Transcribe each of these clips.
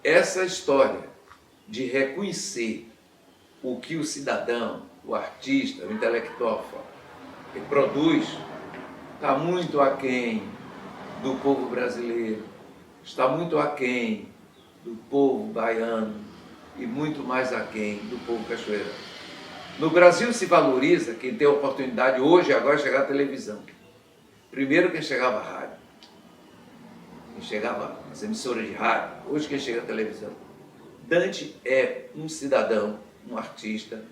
essa história de reconhecer o que o cidadão, o artista, o intelectual produz, está muito aquém do povo brasileiro, está muito aquém do povo baiano e muito mais aquém do povo cachoeirano. No Brasil se valoriza quem tem a oportunidade hoje, agora, de chegar à televisão. Primeiro quem chegava à rádio, quem chegava às emissoras de rádio, hoje quem chega à televisão. Dante é um cidadão, um artista,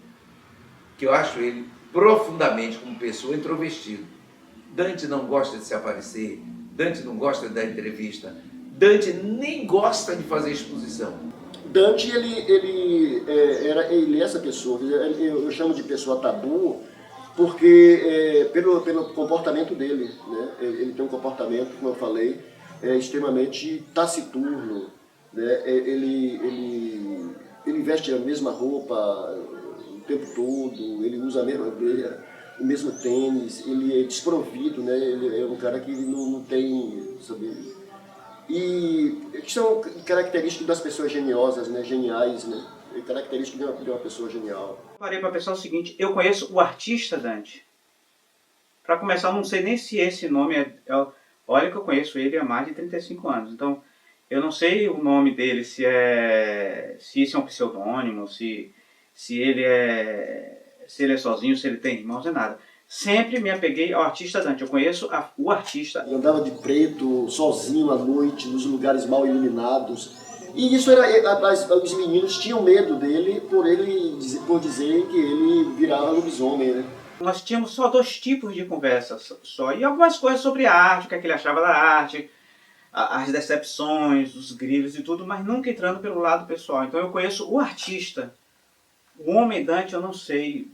que eu acho ele profundamente como pessoa introvertido. Dante não gosta de se aparecer, Dante não gosta de dar entrevista, Dante nem gosta de fazer exposição. Dante, ele é essa pessoa, eu chamo de pessoa tabu, porque pelo comportamento dele, né? Ele tem um comportamento, como eu falei, extremamente taciturno, né? Ele veste a mesma roupa o tempo todo, ele usa o mesmo tênis, ele é desprovido, né? Ele é um cara que não tem, sabe? E que são características das pessoas geniosas, né? Geniais, né? Características de uma pessoa genial. Parei para pensar o seguinte, eu conheço o artista Dante. Para começar, eu não sei nem se esse nome olha que eu conheço ele há mais de 35 anos. Então, eu não sei o nome dele, se isso é um pseudônimo, se ele é sozinho, se ele tem irmãos, é nada. Sempre me apeguei ao artista Dante. Eu conheço o artista. Ele andava de preto, sozinho à noite, nos lugares mal iluminados. E isso os meninos tinham medo dele por dizerem que ele virava lobisomem, né? Nós tínhamos só 2 tipos de conversa só. E algumas coisas sobre a arte, o que ele achava da arte, as decepções, os grilos e tudo, mas nunca entrando pelo lado pessoal. Então eu conheço o artista. O homem Dante eu não sei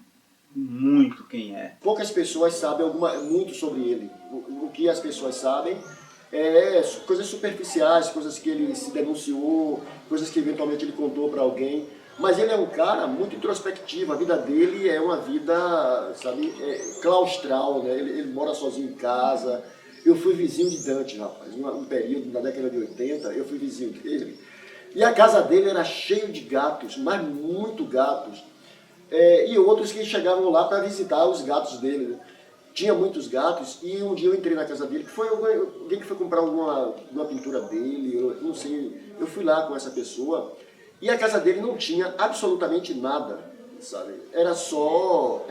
muito quem é. Poucas pessoas sabem muito sobre ele. O que as pessoas sabem é coisas superficiais, coisas que ele se denunciou, coisas que eventualmente ele contou para alguém. Mas ele é um cara muito introspectivo, a vida dele é uma vida, sabe, claustral, né? Ele mora sozinho em casa. Eu fui vizinho de Dante, rapaz, um período, na década de 80, eu fui vizinho dele. E a casa dele era cheia de gatos, mas muito gatos. E outros que chegavam lá para visitar os gatos dele, né? Tinha muitos gatos e um dia eu entrei na casa dele, que foi alguém que foi comprar uma pintura dele, eu não sei, eu fui lá com essa pessoa e a casa dele não tinha absolutamente nada, sabe? Era só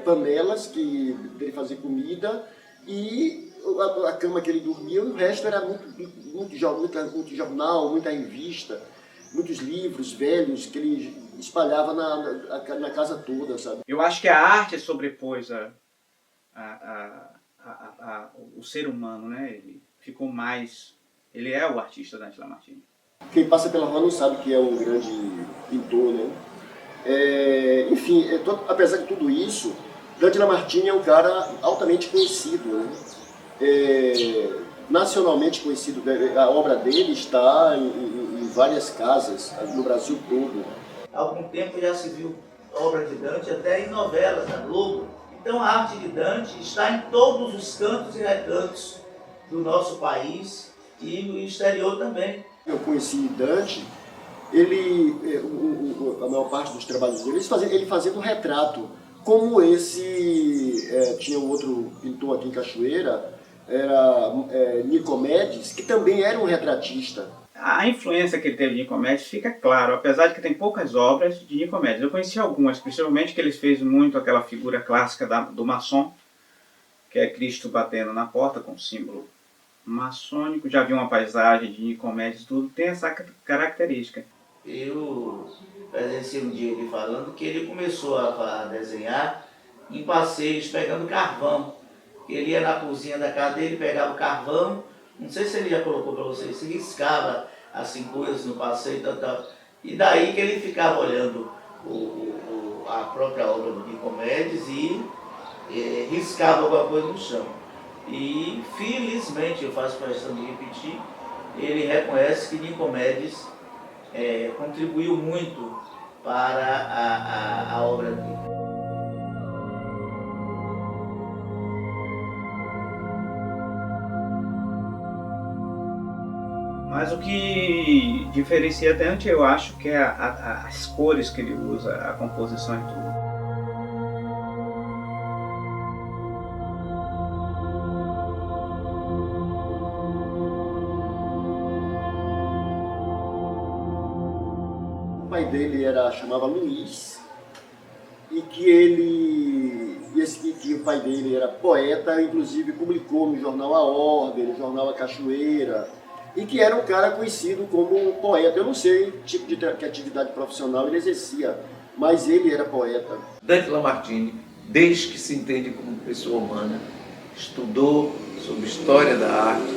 panelas que ele fazia comida e a cama que ele dormia, o resto era muito jornal, muita revista, muitos livros velhos que ele espalhava na casa toda, sabe? Eu acho que a arte sobrepôs o ser humano, né? Ele ficou mais... Ele é o artista Dante Lamartine. Quem passa pela rua não sabe que é um grande pintor, né? Enfim, apesar de tudo isso, Dante Lamartine é um cara altamente conhecido, né? Nacionalmente conhecido. A obra dele está em várias casas no Brasil todo. Há algum tempo já se viu obra de Dante até em novelas da Globo. Então a arte de Dante está em todos os cantos e recantos do nosso país e no exterior também. Eu conheci Dante, a maior parte dos trabalhos dele, ele fazendo um retrato, como tinha um outro pintor aqui em Cachoeira, era Nicomedes, que também era um retratista. A influência que ele teve de Nicomedes fica claro, apesar de que tem poucas obras de Nicomedes. Eu conheci algumas, principalmente que ele fez muito aquela figura clássica do maçom, que é Cristo batendo na porta com o símbolo maçônico. Já vi uma paisagem de Nicomedes, tudo tem essa característica. Eu presenciei um dia ele falando que ele começou a desenhar em passeios, pegando carvão. Ele ia na cozinha da casa dele, pegava o carvão, não sei se ele já colocou para vocês, se riscava assim coisas no passeio, tal. E daí que ele ficava olhando a própria obra do Nicomedes e riscava alguma coisa no chão. E felizmente, eu faço questão de repetir, ele reconhece que Nicomedes contribuiu muito para a obra dele. Mas o que diferencia Dante, eu acho que é as cores que ele usa, a composição e tudo. O pai dele chamava Luiz, e que o pai dele era poeta, inclusive publicou no jornal A Ordem, no jornal A Cachoeira, e que era um cara conhecido como um poeta. Eu não sei que tipo de atividade profissional ele exercia, mas ele era poeta. Dante Lamartine, desde que se entende como pessoa humana, estudou sobre história da arte.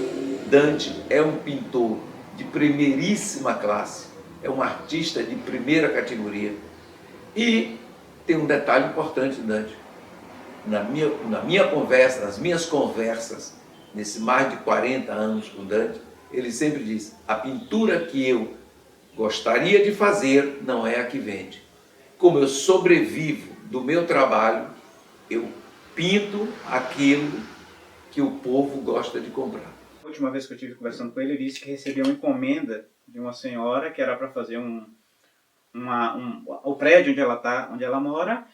Dante é um pintor de primeiríssima classe, é um artista de primeira categoria. E tem um detalhe importante, Dante. Na minha conversa, nas minhas conversas, nesses mais de 40 anos com Dante, ele sempre diz: a pintura que eu gostaria de fazer não é a que vende. Como eu sobrevivo do meu trabalho, eu pinto aquilo que o povo gosta de comprar. A última vez que eu estive conversando com ele, ele disse que recebeu uma encomenda de uma senhora que era para fazer o prédio onde ela mora,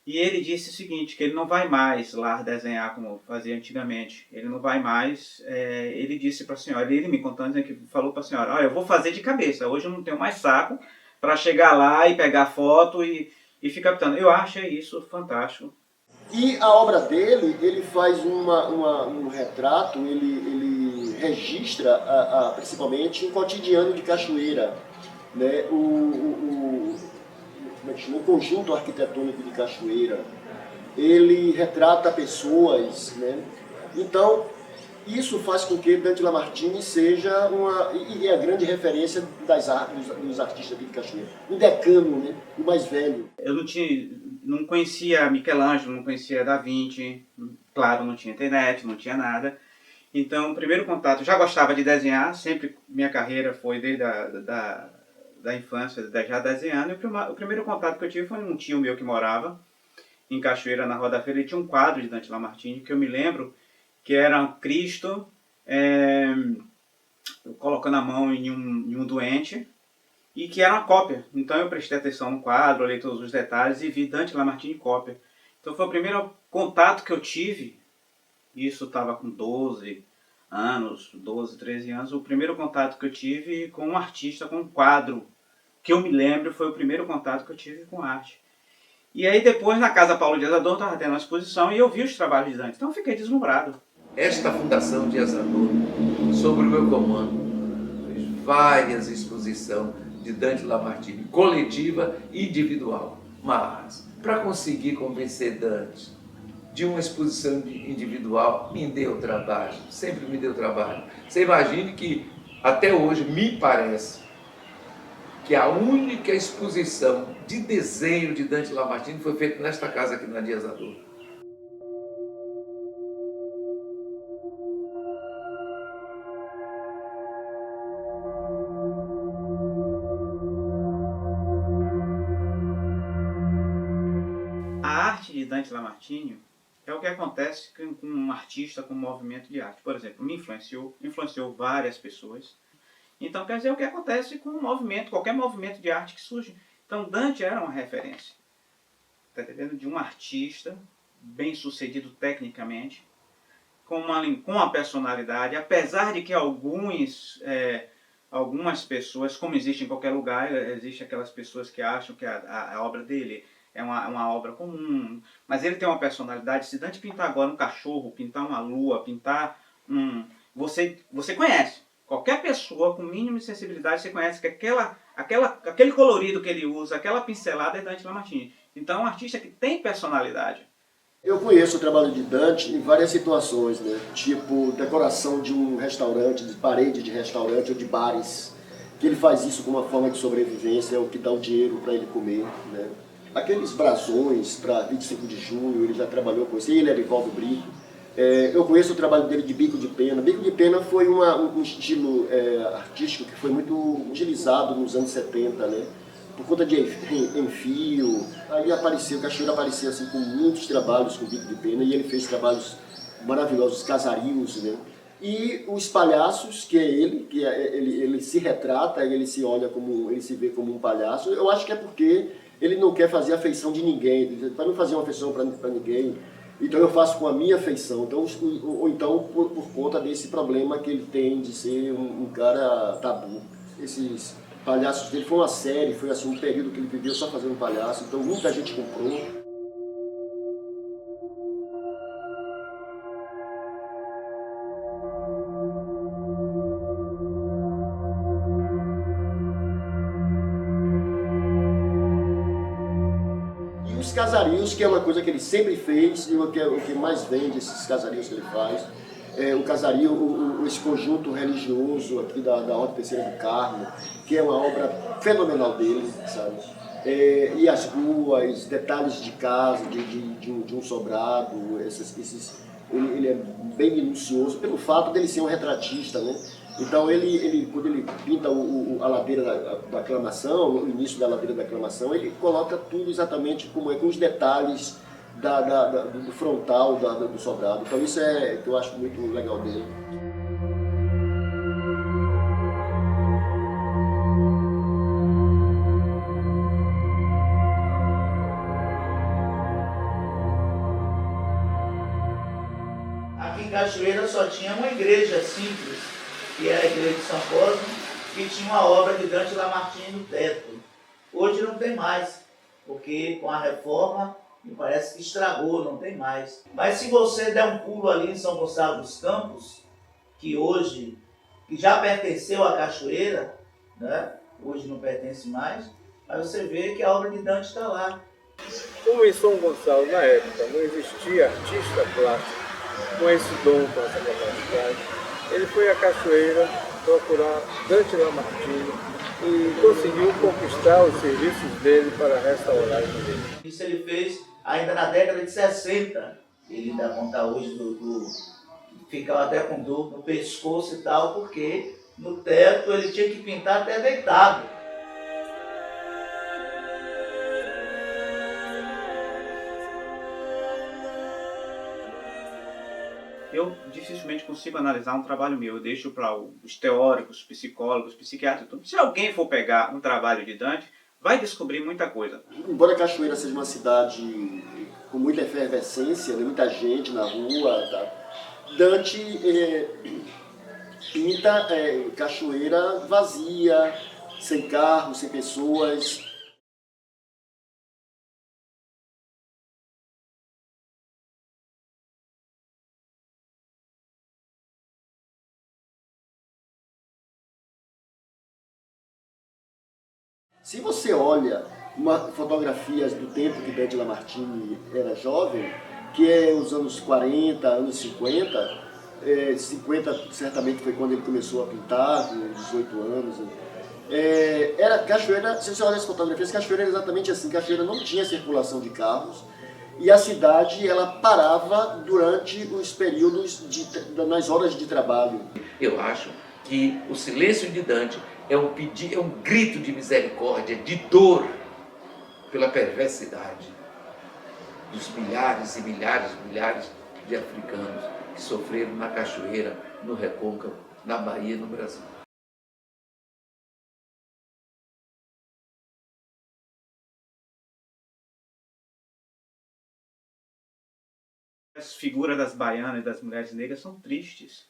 e ele disse o seguinte, que ele não vai mais lá desenhar como fazia antigamente. Ele não vai mais, ele disse para a senhora, ele me contando, que falou para a senhora: eu vou fazer de cabeça, hoje eu não tenho mais saco para chegar lá e pegar foto e ficar pintando. Eu achei isso fantástico. E a obra dele, ele faz um retrato, ele registra principalmente um cotidiano de Cachoeira, né? Como é que chama? O conjunto arquitetônico de Cachoeira. Ele retrata pessoas, né? Então, isso faz com que Dante Lamartine seja a grande referência dos artistas aqui de Cachoeira. O decano, né? O mais velho. Eu não conhecia Michelangelo, não conhecia Da Vinci, claro, não tinha internet, não tinha nada. Então, o primeiro contato, já gostava de desenhar, sempre minha carreira foi desde da infância, já desenhando. E o primeiro contato que eu tive foi um tio meu que morava em Cachoeira, na Rua da Feira. Ele tinha um quadro de Dante Lamartine, que eu me lembro que era um Cristo colocando a mão em um doente, e que era uma cópia. Então eu prestei atenção no quadro, olhei todos os detalhes e vi Dante Lamartine cópia. Então foi o primeiro contato que eu tive, isso estava com 12 anos, 12, 13 anos, o primeiro contato que eu tive com um artista, com um quadro, que eu me lembro, foi o primeiro contato que eu tive com arte. E aí depois, na Casa Paulo Dias Adorno, estava tendo uma exposição e eu vi os trabalhos de Dante, então eu fiquei deslumbrado. Esta Fundação Dias Adorno, sob o meu comando, fez várias exposições de Dante Lamartine, coletiva e individual. Mas, para conseguir convencer Dante de uma exposição individual, me deu trabalho, sempre me deu trabalho. Você imagine que, até hoje, me parece que a única exposição de desenho de Dante Lamartine foi feita nesta casa aqui na Dias Adorno. A arte de Dante Lamartine é o que acontece com um artista, com um movimento de arte. Por exemplo, me influenciou várias pessoas. Então, quer dizer, o que acontece com um movimento, qualquer movimento de arte que surge. Então, Dante era uma referência, tá entendendo? De um artista bem sucedido tecnicamente, com uma personalidade, apesar de que algumas pessoas, como existe em qualquer lugar, existem aquelas pessoas que acham que a obra dele é uma obra comum, mas ele tem uma personalidade. Se Dante pintar agora um cachorro, pintar uma lua, pintar Você conhece. Qualquer pessoa com mínimo de sensibilidade, você conhece que aquele colorido que ele usa, aquela pincelada é Dante Lamartine. Então é um artista que tem personalidade. Eu conheço o trabalho de Dante em várias situações, né? Tipo decoração de um restaurante, de parede de restaurante ou de bares, que ele faz isso como uma forma de sobrevivência, é o que dá o dinheiro para ele comer, né? Aqueles brasões para 25 de junho, ele já trabalhou com isso, ele é Erivaldo Brito. Eu conheço o trabalho dele de bico de pena. Bico de pena foi um estilo artístico que foi muito utilizado nos anos 70, né? Por conta de enfio. Aí apareceu, o Cachoeira apareceu assim, com muitos trabalhos com bico de pena, e ele fez trabalhos maravilhosos, casarios, né? E os palhaços, que é ele, ele se retrata, ele se olha como, ele se vê como um palhaço. Eu acho que é porque ele não quer fazer a feição de ninguém, para não fazer uma feição para ninguém. Então eu faço com a minha feição, então, ou então por conta desse problema que ele tem de ser um cara tabu. Esses palhaços dele foi uma série, foi assim um período que ele viveu só fazendo palhaço, então muita gente comprou. E os casarios, que é uma coisa que ele sempre fez e o que mais vende, esses casarios que ele faz. O casario, esse conjunto religioso aqui da Ordem Terceira do Carmo, que é uma obra fenomenal dele, sabe? E as ruas, detalhes de casa, de um sobrado, ele é bem minucioso, pelo fato dele ser um retratista, né? Então quando ele pinta a ladeira da aclamação, o início da ladeira da aclamação, ele coloca tudo exatamente como é, com os detalhes do frontal do sobrado. Então isso é que eu acho muito legal dele. Aqui em Cachoeira só tinha uma igreja simples, que era a igreja de São Cosme, que tinha uma obra de Dante Lamartine no teto. Hoje não tem mais, porque com a reforma me parece que estragou, não tem mais. Mas se você der um pulo ali em São Gonçalo dos Campos, que hoje que já pertenceu à Cachoeira, né? Hoje não pertence mais, mas você vê que a obra de Dante está lá. Como em São Gonçalo, na época, não existia artista plástico com esse dom, com essa capacidade, ele foi à Cachoeira procurar Dante Lamartine e conseguiu conquistar os serviços dele para restaurar a igreja. Isso ele fez ainda na década de 60. Ele dá conta hoje ficava até com dor no pescoço e tal, porque no teto ele tinha que pintar até deitado. Eu dificilmente consigo analisar um trabalho meu. Eu deixo para os teóricos, psicólogos, psiquiatras, tudo. Se alguém for pegar um trabalho de Dante, vai descobrir muita coisa. Embora Cachoeira seja uma cidade com muita efervescência, né, muita gente na rua, tá? Dante pinta Cachoeira vazia, sem carro, sem pessoas. Se você olha fotografias do tempo que Dante Lamartine era jovem, que é os anos 40, anos 50, 50 certamente foi quando ele começou a pintar, com 18 anos. Era Cachoeira, se você olha as fotografias, Cachoeira era exatamente assim, Cachoeira não tinha circulação de carros e a cidade ela parava durante os períodos, nas horas de trabalho. Eu acho que o silêncio de Dante é um grito de misericórdia, de dor pela perversidade dos milhares e milhares e milhares de africanos que sofreram na Cachoeira, no Recôncavo, na Bahia e no Brasil. As figuras das baianas e das mulheres negras são tristes.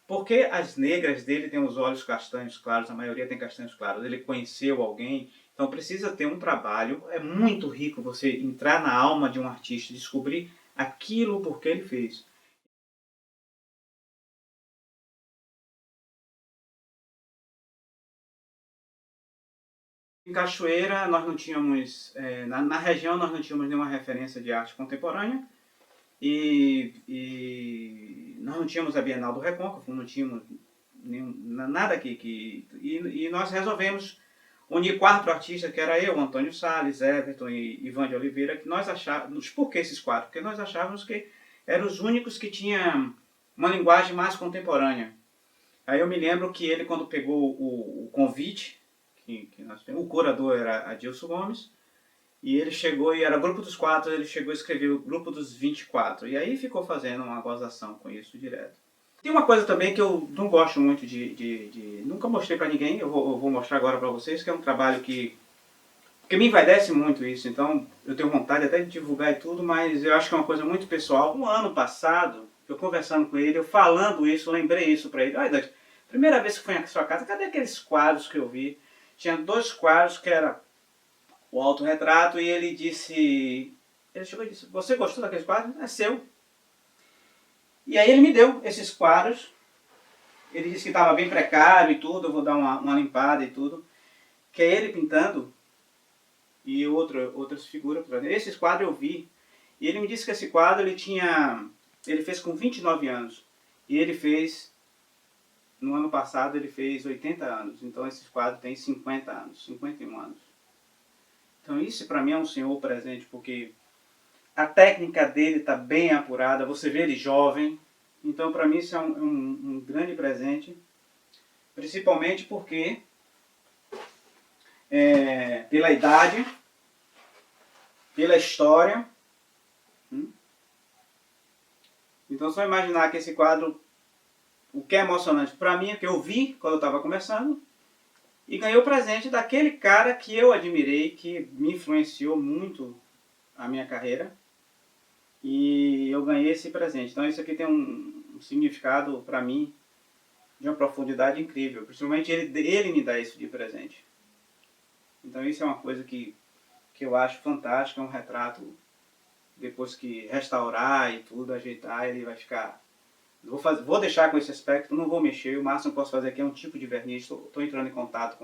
Porque as negras dele têm os olhos castanhos claros, a maioria tem castanhos claros. Ele conheceu alguém, então precisa ter um trabalho. É muito rico você entrar na alma de um artista, descobrir aquilo por que ele fez. Em Cachoeira, nós não tínhamos, na região nós não tínhamos nenhuma referência de arte contemporânea. E nós não tínhamos a Bienal do Recôncavo, não tínhamos nada aqui. E nós resolvemos unir 4 artistas, que era eu, Antônio Salles, Everton e Ivan de Oliveira, que nós achávamos... Por que esses 4? Porque nós achávamos que eram os únicos que tinham uma linguagem mais contemporânea. Aí eu me lembro que ele, quando pegou o convite, que nós temos, o curador era Adilson Gomes, e ele chegou, e era Grupo dos 4, ele chegou a escrever o Grupo dos 24. E aí ficou fazendo uma gozação com isso direto. Tem uma coisa também que eu não gosto muito nunca mostrei para ninguém, eu vou mostrar agora para vocês, que é um trabalho que me envaidece muito isso, então eu tenho vontade até de divulgar e tudo, mas eu acho que é uma coisa muito pessoal. No ano passado, eu conversando com ele, eu falando isso, eu lembrei isso para ele. Olha, Dante, primeira vez que fui na sua casa, cadê aqueles quadros que eu vi? Tinha 2 quadros que era o autorretrato e ele chegou e disse, você gostou daqueles quadros? É seu. E aí ele me deu esses quadros, ele disse que estava bem precário e tudo, eu vou dar uma limpada e tudo, que é ele pintando e outras figuras. Esses quadros eu vi, e ele me disse que esse quadro ele fez com 29 anos, e ele fez, no ano passado ele fez 80 anos, então esses quadros têm 50 anos, 51 anos. Então isso para mim é um senhor presente, porque a técnica dele está bem apurada, você vê ele jovem. Então, para mim, isso é um grande presente. Principalmente porque, pela idade, pela história. Então, só imaginar que esse quadro, o que é emocionante para mim, é que eu vi quando eu estava começando, e ganhei o presente daquele cara que eu admirei, que me influenciou muito a minha carreira. E eu ganhei esse presente. Então isso aqui tem um significado para mim de uma profundidade incrível. Principalmente ele me dá isso de presente. Então isso é uma coisa que eu acho fantástica. É um retrato, depois que restaurar e tudo, ajeitar, ele vai ficar... Vou deixar com esse aspecto, não vou mexer. O máximo que eu posso fazer aqui é um tipo de verniz. Estou entrando em contato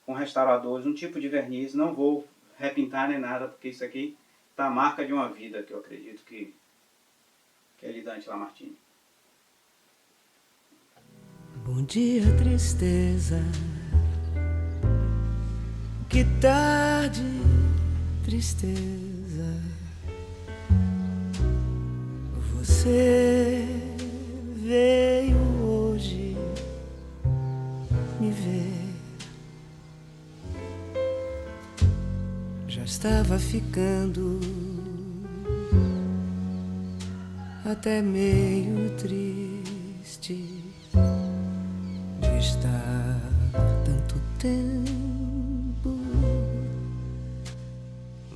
com restauradores, um tipo de verniz. Não vou repintar nem nada, porque isso aqui tá a marca de uma vida, que eu acredito que é de Dante Lamartine. Bom dia, tristeza. Que tarde, tristeza. Você veio hoje me ver. Já estava ficando até meio triste de estar tanto tempo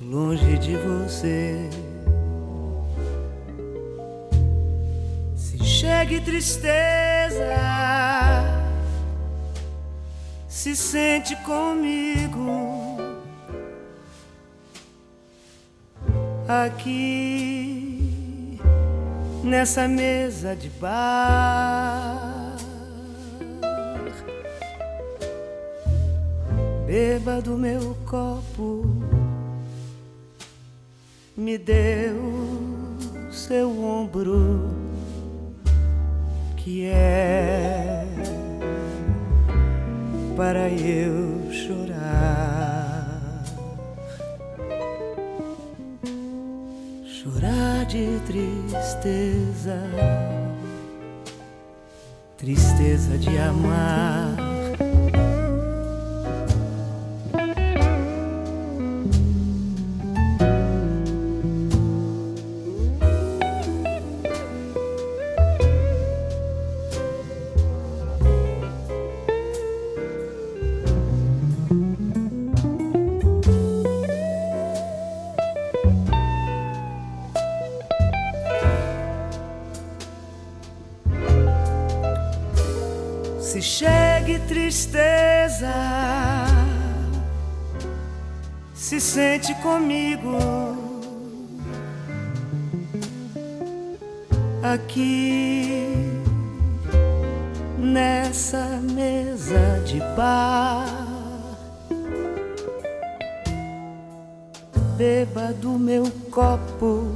longe de você. Se chegue tristeza, se sente comigo. Aqui nessa mesa de bar, beba do meu copo, me dê o seu ombro, que é para eu chorar. Chorar de tristeza, tristeza de amar. Se chegue tristeza, se sente comigo. Aqui nessa mesa de bar, beba do meu copo,